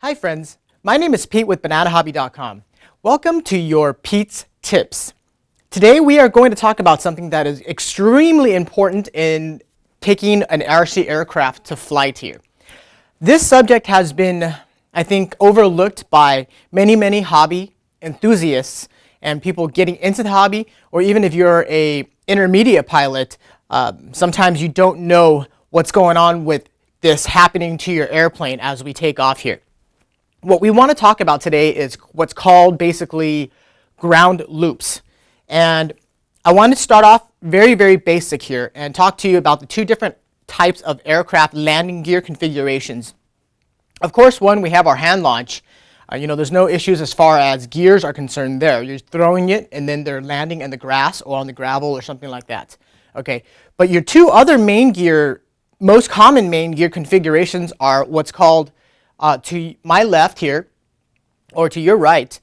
Hi friends, my name is Pete with BananaHobby.com. Welcome to your Pete's Tips. Today we are going to talk about something that is extremely important in taking an RC aircraft to flight here. This subject has been, I think, overlooked by many hobby enthusiasts and people getting into the hobby, or even if you're a intermediate pilot, sometimes you don't know what's going on with this happening to your airplane as we take off here. What we want to talk about today is what's called basically ground loops. And I want to start off very basic here and talk to you about the two different types of aircraft landing gear configurations. Of course, one, we have our hand launch. There's no issues as far as gears are concerned there. You're throwing it and then they're landing in the grass or on the gravel or something like that. Okay, but your two other main gear, most common main gear configurations are what's called to my left here, or to your right,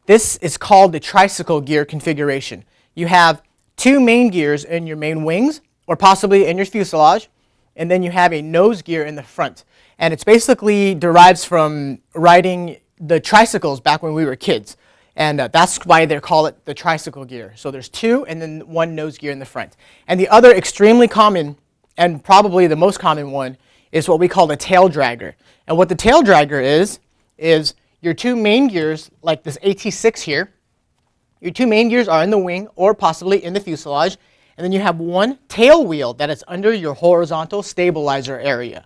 this is called the Tricycle-Gear configuration. You have two main gears in your main wings, or possibly in your fuselage, and then you have a nose gear in the front. And it's basically derives from riding the tricycles back when we were kids. And that's why they call it the Tricycle-Gear. So there's two and then one nose gear in the front. And the other extremely common, and probably the most common one, is what we call the tail dragger. And what the tail dragger is your two main gears, like this AT6 here. Your two main gears are in the wing or possibly in the fuselage. And then you have one tail wheel that is under your horizontal stabilizer area.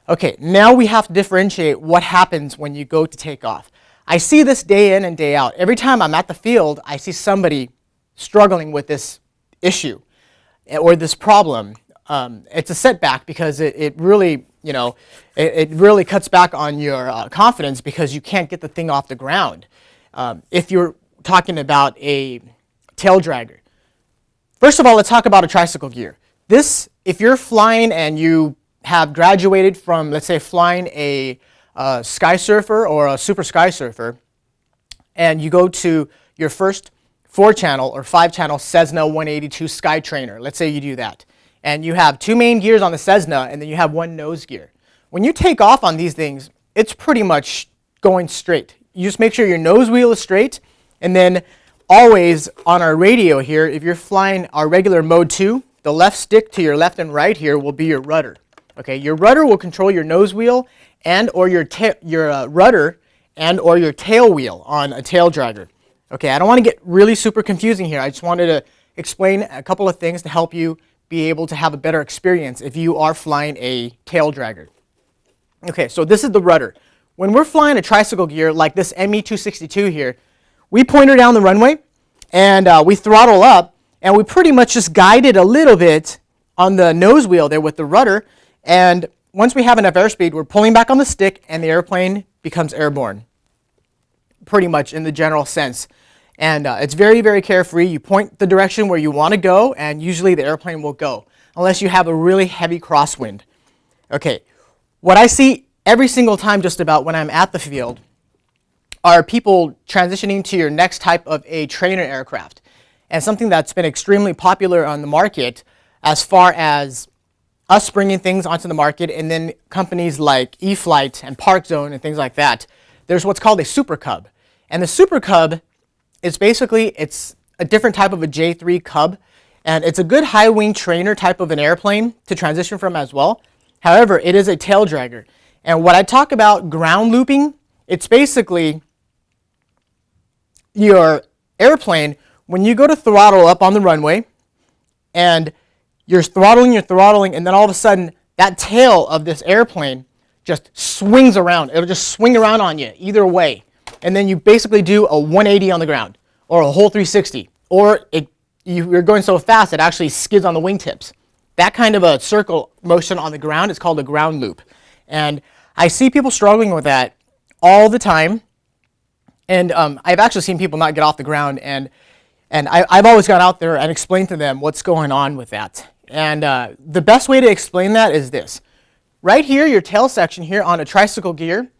Okay, now we have to differentiate what happens when you go to take off. I see this day in and day out. Every time I'm at the field, I see somebody struggling with this issue or this problem. It's a setback because it really, it really cuts back on your confidence because you can't get the thing off the ground. If you're talking about a tail dragger. First of all, let's talk about a tricycle gear. This, if you're flying and you have graduated from, let's say, flying a Sky Surfer or a Super Sky Surfer, and you go to your first 4-channel or 5-channel Cessna 182 Sky Trainer, let's say you do that. And you have two main gears on the Cessna, and then you have one nose gear. When you take off on these things, it's pretty much going straight. You just make sure your nose wheel is straight, and then always on our radio here, if you're flying our regular mode 2, the left stick to your left and right here will be your rudder. Okay, your rudder will control your nose wheel and or your rudder and or your tail wheel on a tail dragger. Okay, I don't want to get really super confusing here. I just wanted to explain a couple of things to help you be able to have a better experience if you are flying a tail dragger. Okay, so this is the rudder. When we're flying a tricycle gear like this ME262 here, we point her down the runway and we throttle up and we pretty much just guide it a little bit on the nose wheel there with the rudder, and once we have enough airspeed, we're pulling back on the stick and the airplane becomes airborne, pretty much in the general sense. And it's very carefree. You point the direction where you want to go, and usually the airplane will go, unless you have a really heavy crosswind. Okay, what I see every single time just about when I'm at the field are people transitioning to your next type of a trainer aircraft. And something that's been extremely popular on the market as far as us bringing things onto the market, and then companies like e-flite and Park Zone and things like that, there's what's called a Super Cub. And the Super Cub is basically, it's a different type of a J3 Cub, and it's a good high wing trainer type of an airplane to transition from as well. However, it is a tail dragger. And what I talk about ground looping, it's basically your airplane, when you go to throttle up on the runway, and you're throttling, and then all of a sudden, that tail of this airplane just swings around. It'll just swing around on you either way. And then you basically do a 180 on the ground, or a whole 360, or you're going so fast it actually skids on the wingtips. That kind of a circle motion on the ground is called a ground loop. And I see people struggling with that all the time. And I've actually seen people not get off the ground, and I've always gone out there and explained to them what's going on with that. And the best way to explain that is this. Right here, your tail section here on a tricycle gear,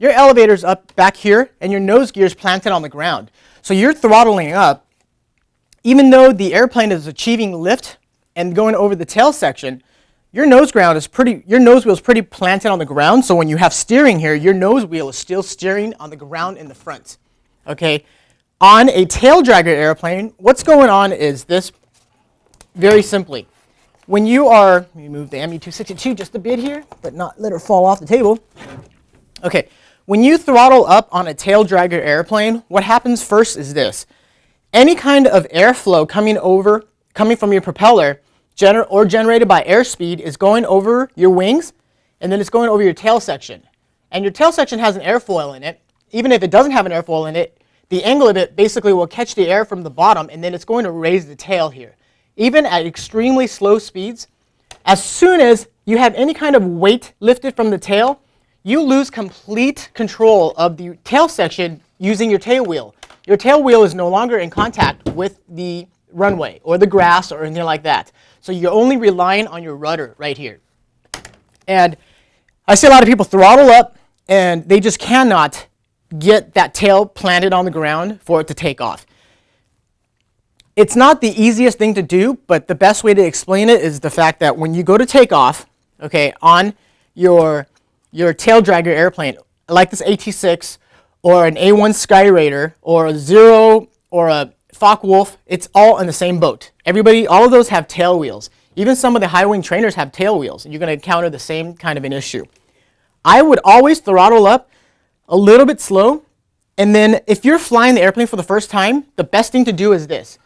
your elevator's up back here, and your nose gear's planted on the ground. So you're throttling up. Even though the airplane is achieving lift and going over the tail section, your nose wheel is pretty planted on the ground, so when you have steering here, your nose wheel is still steering on the ground in the front. Okay, on a tail dragger airplane, what's going on is this very simply. When you are, let me move the MU-262 just a bit here, but not let her fall off the table. Okay, when you throttle up on a tail dragger airplane, what happens first is this. Any kind of airflow coming from your propeller or generated by airspeed is going over your wings, and then it's going over your tail section. And your tail section has an airfoil in it. Even if it doesn't have an airfoil in it, the angle of it basically will catch the air from the bottom, and then it's going to raise the tail here. Even at extremely slow speeds, as soon as you have any kind of weight lifted from the tail, you lose complete control of the tail section using your tail wheel. Your tail wheel is no longer in contact with the runway or the grass or anything like that. So you're only relying on your rudder right here. And I see a lot of people throttle up and they just cannot get that tail planted on the ground for it to take off. It's not the easiest thing to do, but the best way to explain it is the fact that when you go to take off, okay, on your tail dragger airplane, like this AT-6 or an A-1 Skyraider or a Zero or a Focke-Wulf, it's all in the same boat. All of those have tail wheels. Even some of the high-wing trainers have tail wheels, and you're going to encounter the same kind of an issue. I would always throttle up a little bit slow, and then if you're flying the airplane for the first time, the best thing to do is this.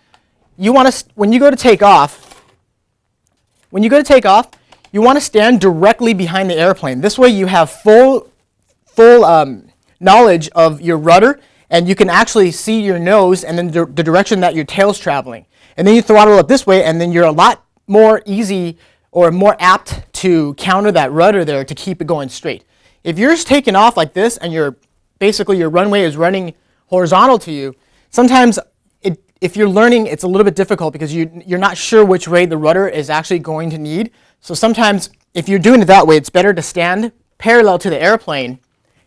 When you go to take off, you want to stand directly behind the airplane. This way you have full knowledge of your rudder, and you can actually see your nose and then the direction that your tail's traveling. And then you throttle up this way, and then you're a lot more easy or more apt to counter that rudder there to keep it going straight. If you're just taking off like this and your runway is running horizontal to you, sometimes if you're learning, it's a little bit difficult because you're not sure which way the rudder is actually going to need. So sometimes if you're doing it that way, it's better to stand parallel to the airplane.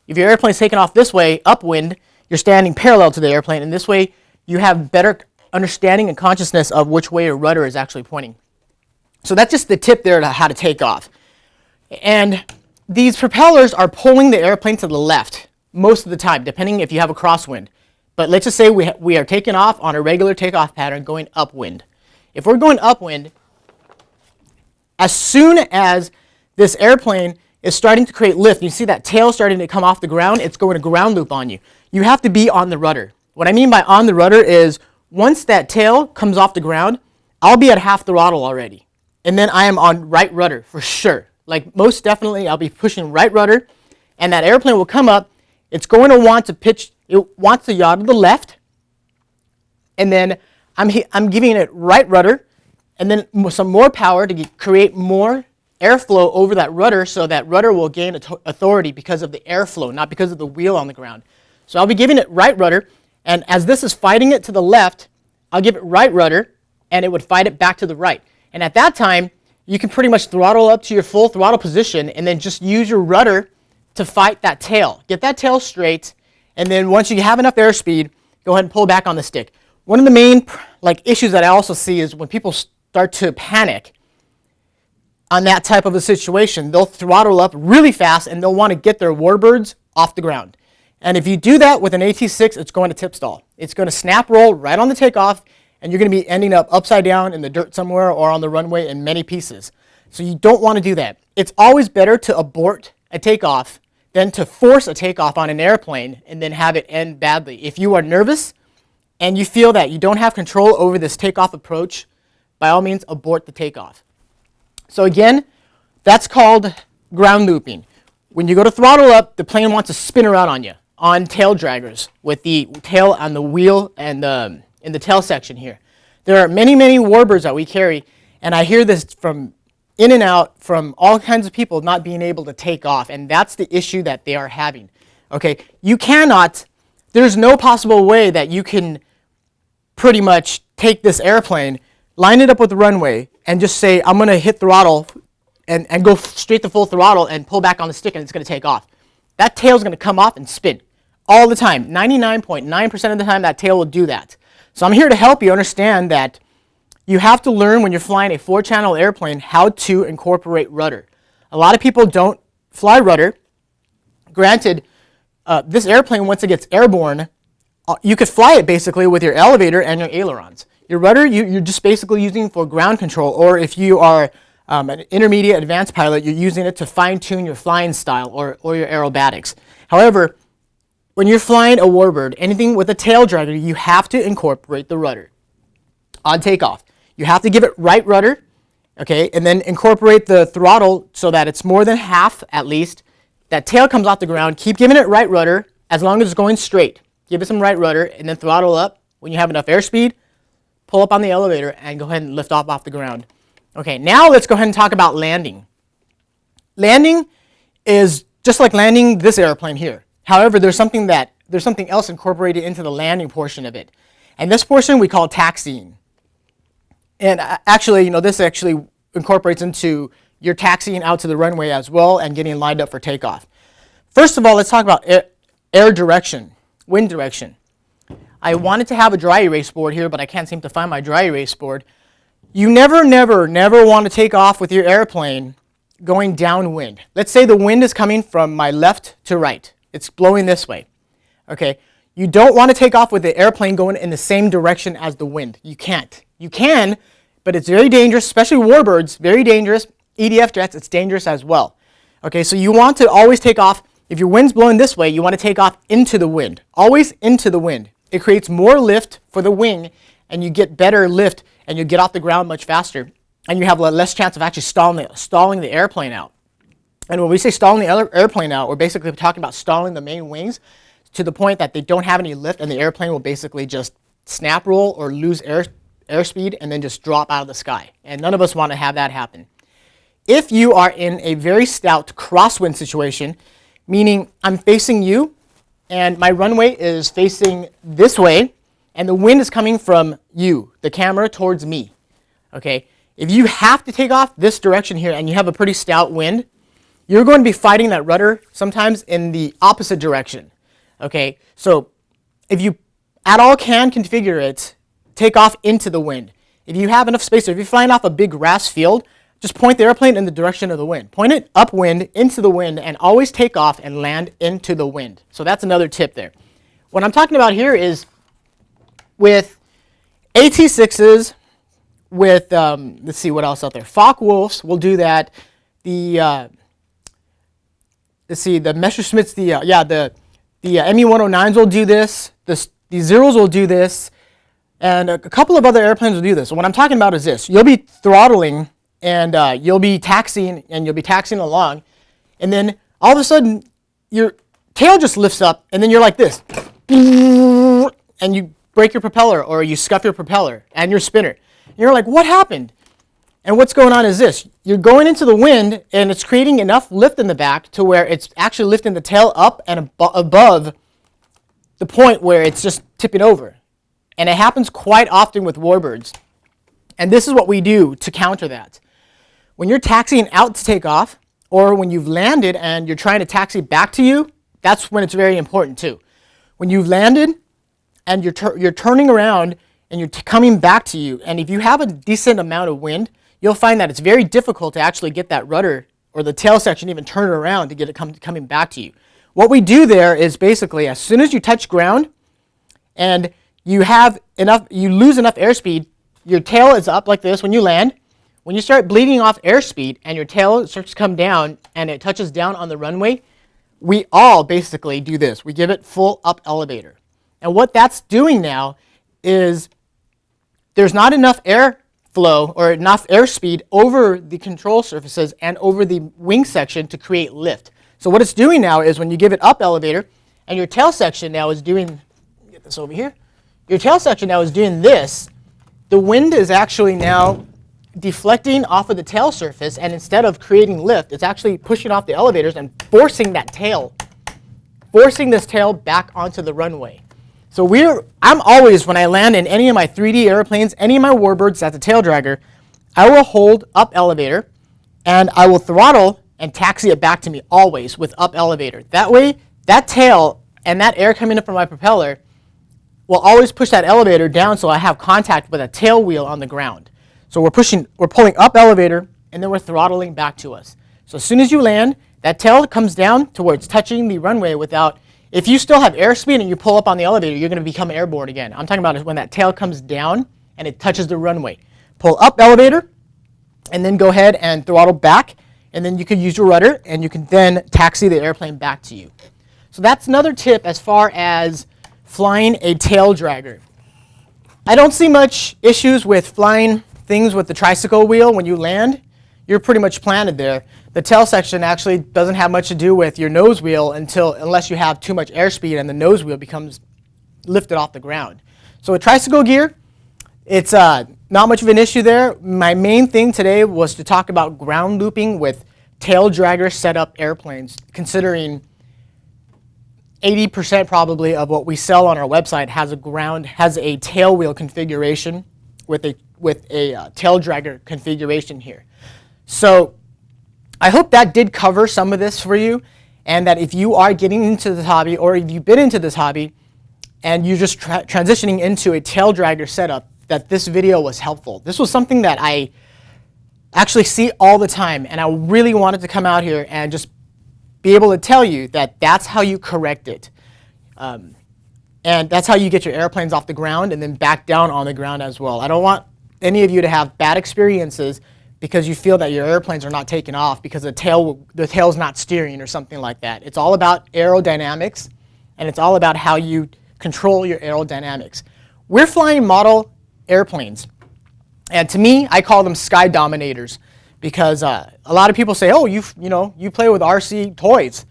If your airplane's taking off this way, upwind, you're standing parallel to the airplane, and this way you have better understanding and consciousness of which way your rudder is actually pointing. So that's just the tip there to how to take off. And these propellers are pulling the airplane to the left most of the time, depending if you have a crosswind. But let's just say we are taking off on a regular takeoff pattern going upwind. If we're going upwind, as soon as this airplane is starting to create lift, you see that tail starting to come off the ground, it's going to ground loop on you. You have to be on the rudder. What I mean by on the rudder is once that tail comes off the ground, I'll be at half throttle already. And then I am on right rudder for sure. Like most definitely, I'll be pushing right rudder, and that airplane will come up. It's going to want to pitch. It wants to yaw to the left, and then I'm giving it right rudder, and then some more power to create more airflow over that rudder, so that rudder will gain authority because of the airflow, not because of the wheel on the ground. So I'll be giving it right rudder, and as this is fighting it to the left, I'll give it right rudder, and it would fight it back to the right. And at that time, you can pretty much throttle up to your full throttle position, and then just use your rudder to fight that tail. Get that tail straight, and then once you have enough airspeed, go ahead and pull back on the stick. One of the main issues that I also see is when people start to panic on that type of a situation, they'll throttle up really fast and they'll want to get their warbirds off the ground. And if you do that with an AT-6, it's going to tip stall. It's going to snap roll right on the takeoff, and you're going to be ending up upside down in the dirt somewhere or on the runway in many pieces. So you don't want to do that. It's always better to abort a takeoff than to force a takeoff on an airplane and then have it end badly. If you are nervous and you feel that you don't have control over this takeoff approach, by all means, abort the takeoff. So again, that's called ground looping. When you go to throttle up, the plane wants to spin around on you on tail draggers with the tail on the wheel and in the tail section here. There are many, many warbirds that we carry, and I hear this from in and out from all kinds of people not being able to take off, and that's the issue that they are having. Okay, there's no possible way that you can pretty much take this airplane, line it up with the runway, and just say, I'm going to hit throttle and go straight to full throttle and pull back on the stick, and it's going to take off. That tail's going to come off and spin all the time. 99.9% of the time, that tail will do that. So I'm here to help you understand that you have to learn when you're flying a 4-channel airplane how to incorporate rudder. A lot of people don't fly rudder. Granted, this airplane, once it gets airborne, you could fly it basically with your elevator and your ailerons. Your rudder, you're just basically using for ground control, or if you are an intermediate advanced pilot, you're using it to fine-tune your flying style or your aerobatics. However, when you're flying a warbird, anything with a tail dragger, you have to incorporate the rudder on takeoff. You have to give it right rudder, okay, and then incorporate the throttle so that it's more than half at least. That tail comes off the ground. Keep giving it right rudder as long as it's going straight. Give it some right rudder and then throttle up. When you have enough airspeed, pull up on the elevator and go ahead and lift off the ground. Okay, now let's go ahead and talk about landing. Landing is just like landing this airplane here. However, there's something else incorporated into the landing portion of it. And this portion we call taxiing. And actually, this actually incorporates into your taxiing out to the runway as well and getting lined up for takeoff. First of all, let's talk about air direction, wind direction. I wanted to have a dry erase board here, but I can't seem to find my dry erase board. You never want to take off with your airplane going downwind. Let's say the wind is coming from my left to right. It's blowing this way. Okay, you don't want to take off with the airplane going in the same direction as the wind. You can't. You can, but it's very dangerous, especially warbirds, very dangerous. EDF jets, it's dangerous as well. Okay, so you want to always take off. If your wind's blowing this way, you want to take off into the wind. Always into the wind. It creates more lift for the wing, and you get better lift, and you get off the ground much faster, and you have less chance of actually stalling the airplane out. And when we say stalling the airplane out, we're basically talking about stalling the main wings to the point that they don't have any lift, and the airplane will basically just snap roll or lose airspeed and then just drop out of the sky. And none of us want to have that happen. If you are in a very stout crosswind situation, meaning I'm facing you and my runway is facing this way and the wind is coming from you, the camera, towards me, okay? If you have to take off this direction here and you have a pretty stout wind, you're going to be fighting that rudder sometimes in the opposite direction, okay? So if you at all can configure it, take off into the wind. If you have enough space, or if you're flying off a big grass field, just point the airplane in the direction of the wind. Point it upwind, into the wind, and always take off and land into the wind. So that's another tip there. What I'm talking about here is with AT6s, with, let's see what else out there. Focke-Wulfs will do that. The, let's see, the Messerschmitts, the ME-109s will do this. The Zeros will do this. And a couple of other airplanes will do this. So what I'm talking about is this. You'll be throttling and you'll be taxiing along, and then all of a sudden your tail just lifts up and then you're like this, and you break your propeller or you scuff your propeller and your spinner. And you're like, what happened? And what's going on is this. You're going into the wind and it's creating enough lift in the back to where it's actually lifting the tail up and above the point where it's just tipping over. And it happens quite often with warbirds. And this is what we do to counter that. When you're taxiing out to take off, or when you've landed and you're trying to taxi back to you, that's when it's very important too. When you've landed and you're turning around and you're coming back to you, and if you have a decent amount of wind, you'll find that it's very difficult to actually get that rudder or the tail section even turn around to get it coming back to you. What we do there is basically as soon as you touch ground and you lose enough airspeed, your tail is up like this when you land. When you start bleeding off airspeed and your tail starts to come down and it touches down on the runway, we all basically do this. We give it full up elevator. And what that's doing now is there's not enough airflow or enough airspeed over the control surfaces and over the wing section to create lift. So what it's doing now is when you give it up elevator and your tail section now is doing, get this over here, your tail section now is doing this, the wind is actually now deflecting off of the tail surface, and instead of creating lift, it's actually pushing off the elevators and forcing this tail back onto the runway. So I'm always, when I land in any of my 3D airplanes, any of my warbirds that's a tail dragger, I will hold up elevator and I will throttle and taxi it back to me always with up elevator. That way, that tail and that air coming in from my propeller will always push that elevator down so I have contact with a tail wheel on the ground. So we're pulling up elevator, and then we're throttling back to us. So as soon as you land, that tail comes down to where it's touching the runway without, if you still have airspeed and you pull up on the elevator, you're going to become airborne again. I'm talking about when that tail comes down and it touches the runway. Pull up elevator, and then go ahead and throttle back, and then you can use your rudder, and you can then taxi the airplane back to you. So that's another tip as far as flying a tail dragger. I don't see much issues with flying things with the tricycle wheel when you land. You're pretty much planted there. The tail section actually doesn't have much to do with your nose wheel unless you have too much airspeed and the nose wheel becomes lifted off the ground. So with Tricycle-Gear, it's not much of an issue there. My main thing today was to talk about ground looping with tail dragger setup airplanes, considering 80% probably of what we sell on our website has a tail wheel configuration with a tail dragger configuration here. So I hope that did cover some of this for you, and that if you are getting into this hobby, or if you've been into this hobby and you're just transitioning into a tail dragger setup, that this video was helpful. This was something that I actually see all the time, and I really wanted to come out here and just be able to tell you that that's how you correct it. And that's how you get your airplanes off the ground and then back down on the ground as well. I don't want any of you to have bad experiences because you feel that your airplanes are not taking off because the tail's not steering or something like that. It's all about aerodynamics, and it's all about how you control your aerodynamics. We're flying model airplanes, and to me, I call them sky dominators, because a lot of people say, oh, you play with RC toys.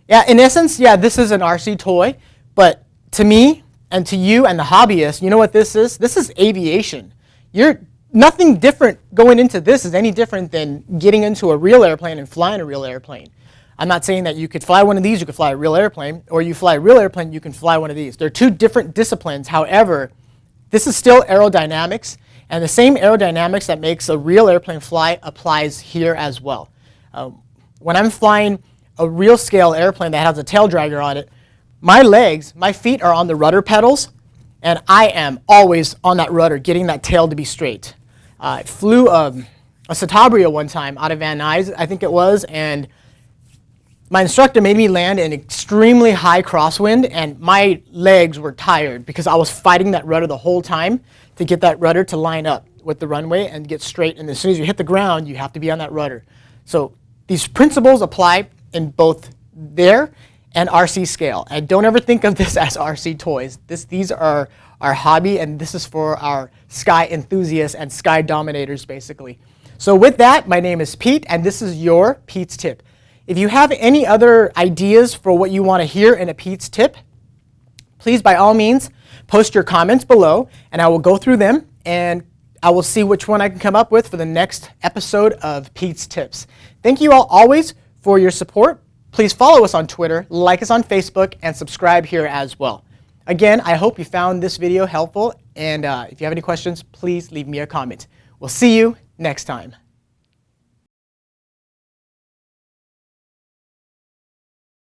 Yeah, in essence, yeah, this is an RC toy, but to me and to you and the hobbyists, you know what this is? This is aviation. Nothing different going into this is any different than getting into a real airplane and flying a real airplane. I'm not saying that you could fly one of these, you could fly a real airplane, or you fly a real airplane, you can fly one of these. They're two different disciplines. However, this is still aerodynamics, and the same aerodynamics that makes a real airplane fly applies here as well. When I'm flying a real scale airplane that has a tail dragger on it, my feet are on the rudder pedals, and I am always on that rudder, getting that tail to be straight. I flew a Citabria one time out of Van Nuys, I think it was, and my instructor made me land in extremely high crosswind, and my legs were tired because I was fighting that rudder the whole time to get that rudder to line up with the runway and get straight. And as soon as you hit the ground, you have to be on that rudder. So these principles apply in both there and RC scale. And don't ever think of this as RC toys. These are our hobby, and this is for our sky enthusiasts and sky dominators, basically. So with that, my name is Pete, and this is your Pete's Tip. If you have any other ideas for what you want to hear in a Pete's Tip, please, by all means, post your comments below, and I will go through them, and I will see which one I can come up with for the next episode of Pete's Tips. Thank you all always for your support. Please follow us on Twitter, like us on Facebook, and subscribe here as well. Again, I hope you found this video helpful, and if you have any questions, please leave me a comment. We'll see you next time.